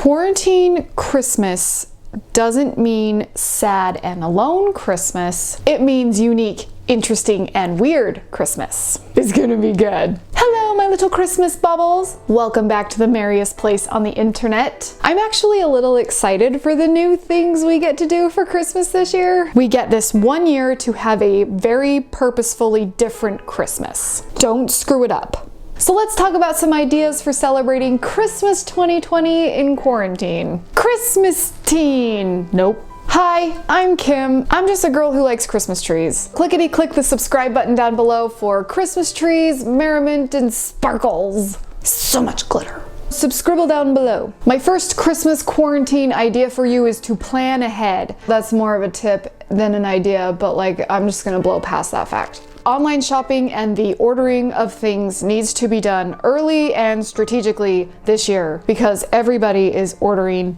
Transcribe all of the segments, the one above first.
Quarantine Christmas doesn't mean sad and alone Christmas. It means unique, interesting, and weird Christmas. It's gonna be good. Hello, my little Christmas bubbles. Welcome back to the merriest place on the internet. I'm actually a little excited for the new things we get to do for Christmas this year. We get this 1 year to have a very purposefully different Christmas. Don't screw it up. So let's talk about some ideas for celebrating Christmas 2020 in quarantine. Christmas teen. Nope. Hi, I'm Kim. I'm just a girl who likes Christmas trees. Clickety click the subscribe button down below for Christmas trees, merriment, and sparkles. So much glitter. Subscribble down below. My first Christmas quarantine idea for you is to plan ahead. That's more of a tip than an idea, but I'm just gonna blow past that fact. Online shopping and the ordering of things needs to be done early and strategically this year because everybody is ordering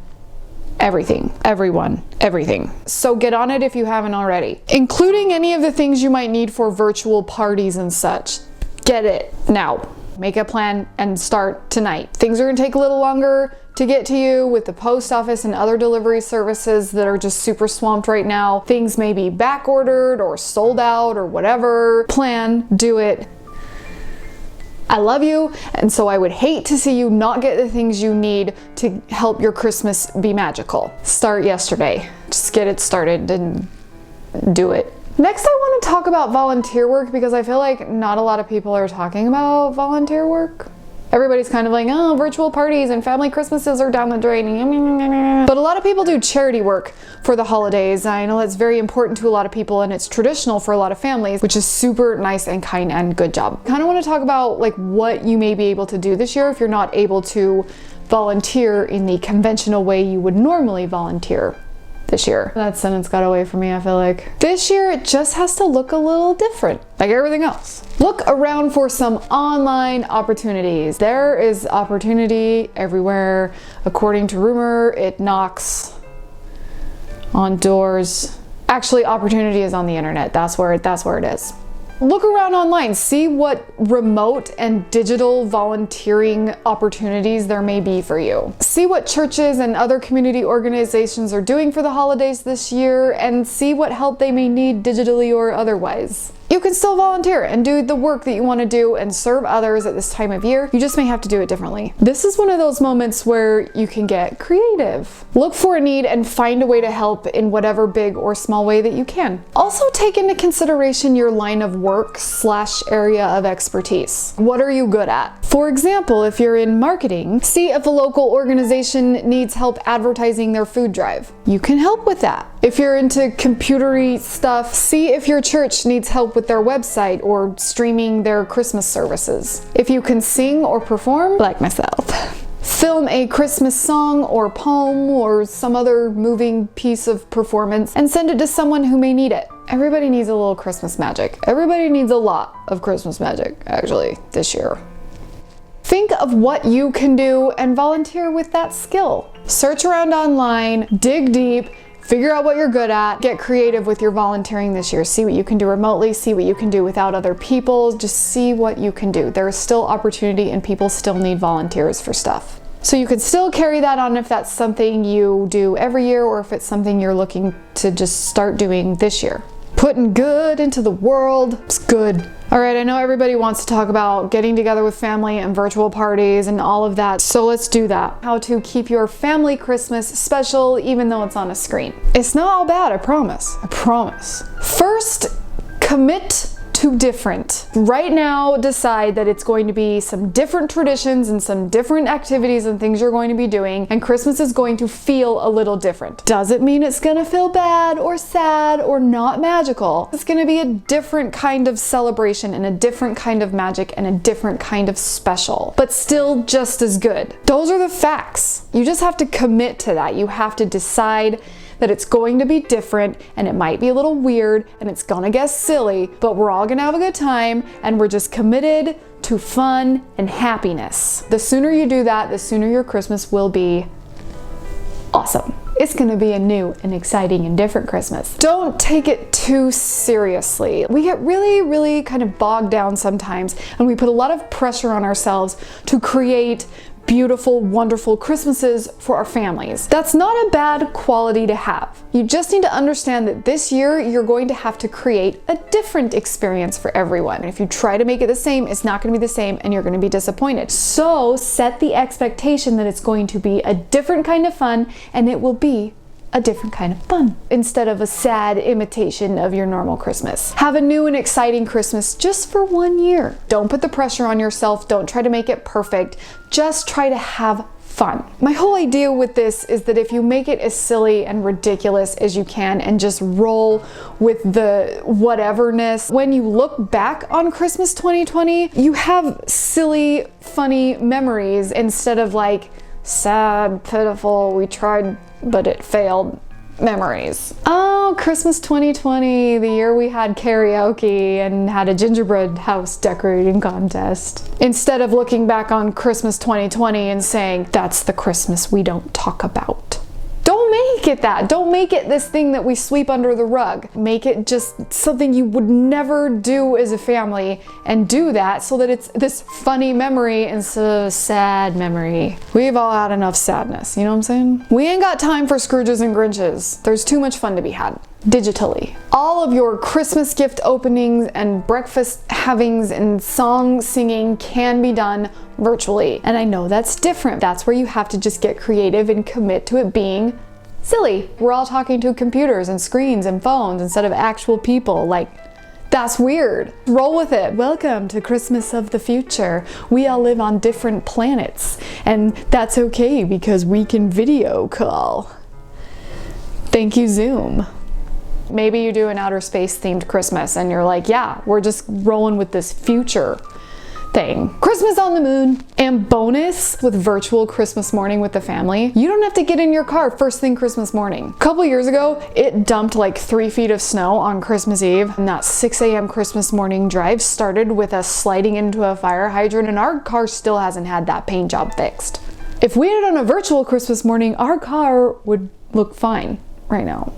everything, everyone, everything. So get on it if you haven't already. Including any of the things you might need for virtual parties and such. Get it now. Make a plan and start tonight. Things are gonna take a little longer to get to you with the post office and other delivery services that are just super swamped right now. Things may be back ordered or sold out or whatever. Plan, do it. I love you, and so I would hate to see you not get the things you need to help your Christmas be magical. Start yesterday. Just get it started and do it. Next, I want to talk about volunteer work because I feel like not a lot of people are talking about volunteer work. Everybody's kind of like, oh, virtual parties and family Christmases are down the drain. But a lot of people do charity work for the holidays. I know that's very important to a lot of people and it's traditional for a lot of families, which is super nice and kind and good job. Kind of want to talk about what you may be able to do this year if you're not able to volunteer in the conventional way you would normally volunteer this year. That sentence got away from me, I feel like. This year, it just has to look a little different, like everything else. Look around for some online opportunities. There is opportunity everywhere. According to rumor, it knocks on doors. Actually, opportunity is on the internet. That's where it is. Look around online, see what remote and digital volunteering opportunities there may be for you. See what churches and other community organizations are doing for the holidays this year and see what help they may need digitally or otherwise. You can still volunteer and do the work that you want to do and serve others at this time of year. You just may have to do it differently. This is one of those moments where you can get creative. Look for a need and find a way to help in whatever big or small way that you can. Also take into consideration your line of work / area of expertise. What are you good at? For example, if you're in marketing, see if a local organization needs help advertising their food drive. You can help with that. If you're into computery stuff, see if your church needs help with their website or streaming their Christmas services. If you can sing or perform, like myself, film a Christmas song or poem or some other moving piece of performance and send it to someone who may need it. Everybody needs a little Christmas magic. Everybody needs a lot of Christmas magic, actually, this year. Think of what you can do and volunteer with that skill. Search around online, dig deep, figure out what you're good at, get creative with your volunteering this year. See what you can do remotely, see what you can do without other people, just see what you can do. There is still opportunity and people still need volunteers for stuff. So you can still carry that on if that's something you do every year or if it's something you're looking to just start doing this year. Putting good into the world is good. All right, I know everybody wants to talk about getting together with family and virtual parties and all of that, so let's do that. How to keep your family Christmas special even though it's on a screen. It's not all bad, I promise. I promise. First, commit to different. Right now, decide that it's going to be some different traditions and some different activities and things you're going to be doing, and Christmas is going to feel a little different. Doesn't mean it's gonna feel bad or sad or not magical. It's gonna be a different kind of celebration and a different kind of magic and a different kind of special, but still just as good. Those are the facts. You just have to commit to that. You have to decide that it's going to be different and it might be a little weird and it's gonna get silly, but we're all gonna have a good time and we're just committed to fun and happiness. The sooner you do that, the sooner your Christmas will be awesome. It's gonna be a new and exciting and different Christmas. Don't take it too seriously. We get really kind of bogged down sometimes and we put a lot of pressure on ourselves to create beautiful, wonderful Christmases for our families. That's not a bad quality to have. You just need to understand that this year you're going to have to create a different experience for everyone. And if you try to make it the same, it's not going to be the same and you're going to be disappointed. So set the expectation that it's going to be a different kind of fun, and it will be a different kind of fun instead of a sad imitation of your normal Christmas. Have a new and exciting Christmas just for 1 year. Don't put the pressure on yourself. Don't try to make it perfect. Just try to have fun. My whole idea with this is that if you make it as silly and ridiculous as you can and just roll with the whateverness, when you look back on Christmas 2020, you have silly, funny memories instead of like sad, pitiful, we tried but it failed memories. Oh, Christmas 2020, the year we had karaoke and had a gingerbread house decorating contest. Instead of looking back on Christmas 2020 and saying, that's the Christmas we don't talk about. Don't make it that. Don't make it this thing that we sweep under the rug. Make it just something you would never do as a family, and do that so that it's this funny memory instead of a sad memory. We've all had enough sadness, you know what I'm saying? We ain't got time for Scrooges and Grinches. There's too much fun to be had digitally. All of your Christmas gift openings and breakfast havings and song singing can be done virtually. And I know that's different. That's where you have to just get creative and commit to it being silly. We're all talking to computers and screens and phones instead of actual people. Like, that's weird. Roll with it. Welcome to Christmas of the future. We all live on different planets, and that's okay because we can video call. Thank you, Zoom. Maybe you do an outer space themed Christmas and you're like, yeah, we're just rolling with this future thing. Christmas on the moon. And bonus with virtual Christmas morning with the family, you don't have to get in your car first thing Christmas morning. A couple years ago, it dumped like 3 feet of snow on Christmas Eve, and that 6 a.m. Christmas morning drive started with us sliding into a fire hydrant, and our car still hasn't had that paint job fixed. If we had it on a virtual Christmas morning, our car would look fine right now.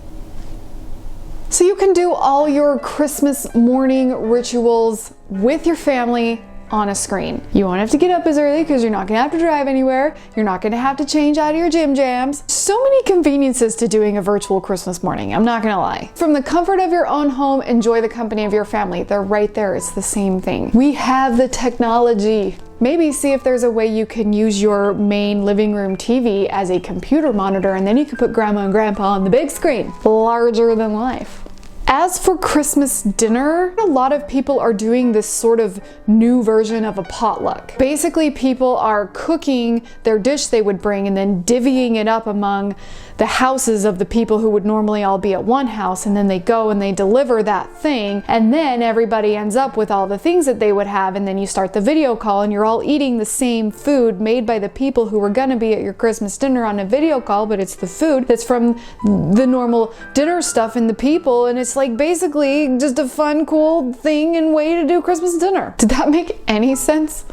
So you can do all your Christmas morning rituals with your family on a screen. You won't have to get up as early because you're not gonna have to drive anywhere. You're not gonna have to change out of your gym jams. So many conveniences to doing a virtual Christmas morning, I'm not gonna lie. From the comfort of your own home, enjoy the company of your family. They're right there, it's the same thing. We have the technology. Maybe see if there's a way you can use your main living room TV as a computer monitor, and then you can put grandma and grandpa on the big screen, larger than life. As for Christmas dinner, a lot of people are doing this sort of new version of a potluck. Basically, people are cooking their dish they would bring and then divvying it up among the houses of the people who would normally all be at one house, and then they go and they deliver that thing, and then everybody ends up with all the things that they would have, and then you start the video call and you're all eating the same food made by the people who were gonna be at your Christmas dinner on a video call, but it's the food that's from the normal dinner stuff and the people, and it's like basically just a fun, cool thing and way to do Christmas dinner. Did that make any sense?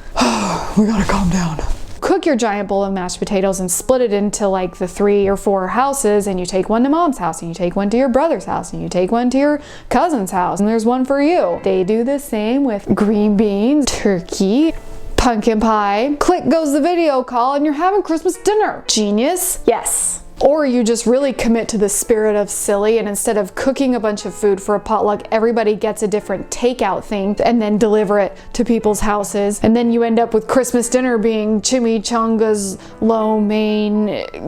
We gotta calm down. Cook your giant bowl of mashed potatoes and split it into like the 3 or 4 houses, and you take one to mom's house, and you take one to your brother's house, and you take one to your cousin's house, and there's one for you. They do the same with green beans, turkey, pumpkin pie. Click goes the video call and you're having Christmas dinner. Genius? Yes. Or you just really commit to the spirit of silly, and instead of cooking a bunch of food for a potluck, everybody gets a different takeout thing and then deliver it to people's houses. And then you end up with Christmas dinner being chimichangas, lo mein,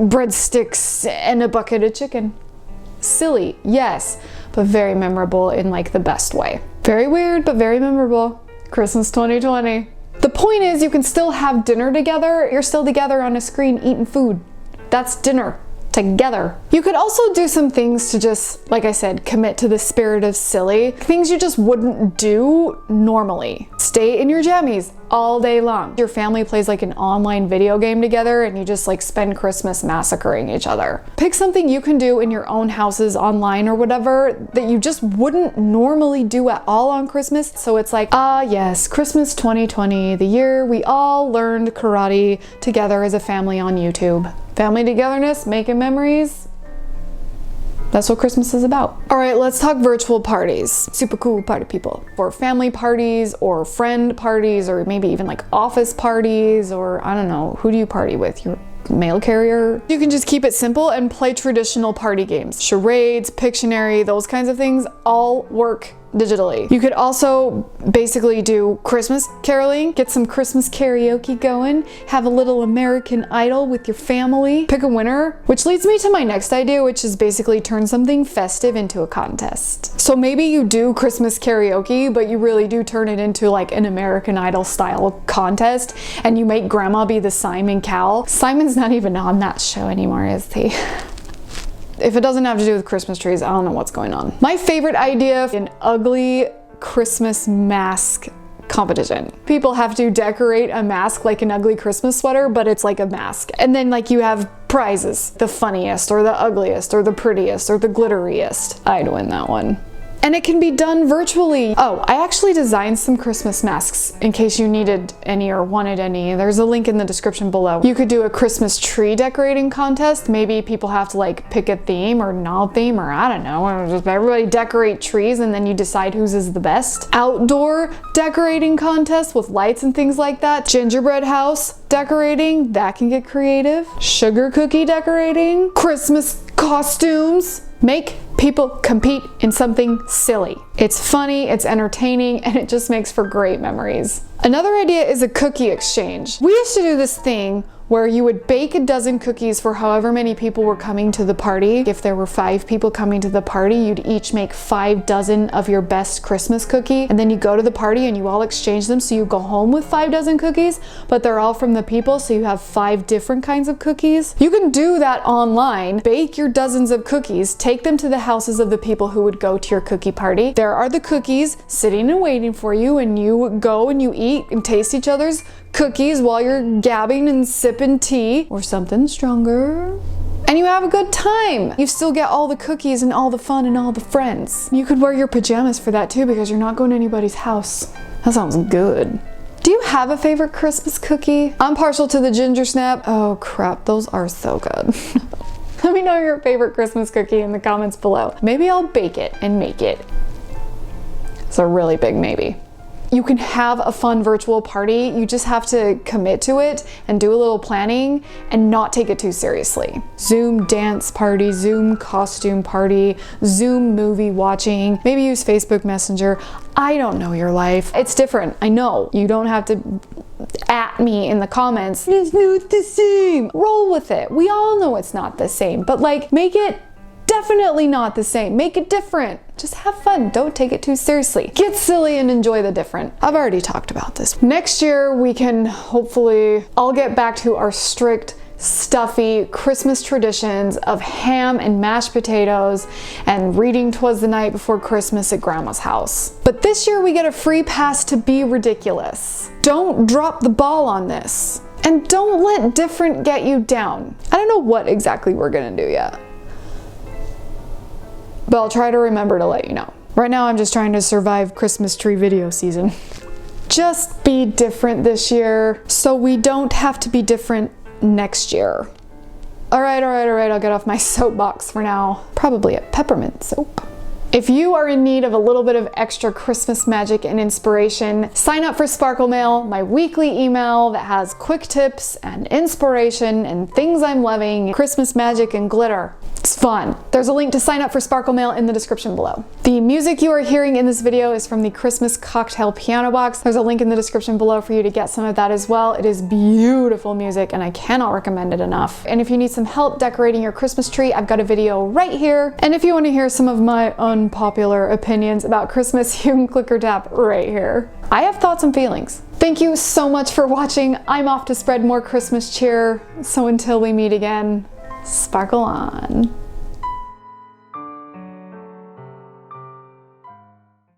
breadsticks, and a bucket of chicken. Silly, yes, but very memorable in like the best way. Very weird, but very memorable. Christmas 2020. The point is, you can still have dinner together. You're still together on a screen eating food. That's dinner. Together. You could also do some things to just, like I said, commit to the spirit of silly. Things you just wouldn't do normally. Stay in your jammies all day long. Your family plays like an online video game together and you just like spend Christmas massacring each other. Pick something you can do in your own houses online or whatever that you just wouldn't normally do at all on Christmas. So it's like, ah yes, Christmas 2020, the year we all learned karate together as a family on YouTube. Family togetherness, making memories. That's what Christmas is about. All right, let's talk virtual parties. Super cool party people. Or family parties, or friend parties, or maybe even like office parties, or I don't know, who do you party with? Your mail carrier? You can just keep it simple and play traditional party games. Charades, Pictionary, those kinds of things all work digitally. You could also basically do Christmas caroling, get some Christmas karaoke going, have a little American Idol with your family, pick a winner, which leads me to my next idea, which is basically turn something festive into a contest. So maybe you do Christmas karaoke, but you really do turn it into like an American Idol style contest, and you make grandma be the Simon Cowell. Simon's not even on that show anymore, is he? If it doesn't have to do with Christmas trees, I don't know what's going on. My favorite idea, an ugly Christmas mask competition. People have to decorate a mask like an ugly Christmas sweater, but it's like a mask. And then like you have prizes, the funniest or the ugliest or the prettiest or the glitteriest. I'd win that one. And it can be done virtually. Oh, I actually designed some Christmas masks in case you needed any or wanted any. There's a link in the description below. You could do a Christmas tree decorating contest. Maybe people have to like pick a theme or not theme, or I don't know, or just everybody decorate trees and then you decide whose is the best. Outdoor decorating contest with lights and things like that. Gingerbread house decorating, that can get creative. Sugar cookie decorating. Christmas costumes. Make people compete in something silly. It's funny, it's entertaining, and it just makes for great memories. Another idea is a cookie exchange. We used to do this thing where you would bake a dozen cookies for however many people were coming to the party. If there were 5 people coming to the party, you'd each make 5 dozen of your best Christmas cookie, and then you go to the party and you all exchange them, so you go home with 5 dozen cookies, but they're all from the people, so you have 5 different kinds of cookies. You can do that online. Bake your dozens of cookies, take them to the houses of the people who would go to your cookie party. There are the cookies sitting and waiting for you, and you go and you eat and taste each other's cookies while you're gabbing and sipping tea or something stronger. And you have a good time. You still get all the cookies and all the fun and all the friends. You could wear your pajamas for that too, because you're not going to anybody's house. That sounds good. Do you have a favorite Christmas cookie? I'm partial to the ginger snap. Oh crap, those are so good. Let me know your favorite Christmas cookie in the comments below. Maybe I'll bake it and make it. It's a really big maybe. You can have a fun virtual party. You just have to commit to it and do a little planning and not take it too seriously. Zoom dance party, Zoom costume party, Zoom movie watching, maybe use Facebook Messenger. I don't know your life. It's different. I know. You don't have to at me in the comments. It's not the same. Roll with it. We all know it's not the same, but like make it definitely not the same. Make it different. Just have fun. Don't take it too seriously. Get silly and enjoy the different. I've already talked about this. Next year we can hopefully all get back to our strict, stuffy Christmas traditions of ham and mashed potatoes and reading "'Twas the Night Before Christmas" at Grandma's house. But this year we get a free pass to be ridiculous. Don't drop the ball on this. And don't let different get you down. I don't know what exactly we're gonna do yet, but I'll try to remember to let you know. Right now I'm just trying to survive Christmas tree video season. Just be different this year so we don't have to be different next year. All right, I'll get off my soapbox for now. Probably a peppermint soap. If you are in need of a little bit of extra Christmas magic and inspiration, sign up for Sparkle Mail, my weekly email that has quick tips and inspiration and things I'm loving, Christmas magic and glitter. It's fun. There's a link to sign up for Sparkle Mail in the description below. The music you are hearing in this video is from the Christmas Cocktail Piano Box. There's a link in the description below for you to get some of that as well. It is beautiful music and I cannot recommend it enough. And if you need some help decorating your Christmas tree, I've got a video right here. And if you want to hear some of my unpopular opinions about Christmas, you can click or tap right here. I have thoughts and feelings. Thank you so much for watching. I'm off to spread more Christmas cheer. So until we meet again, sparkle on.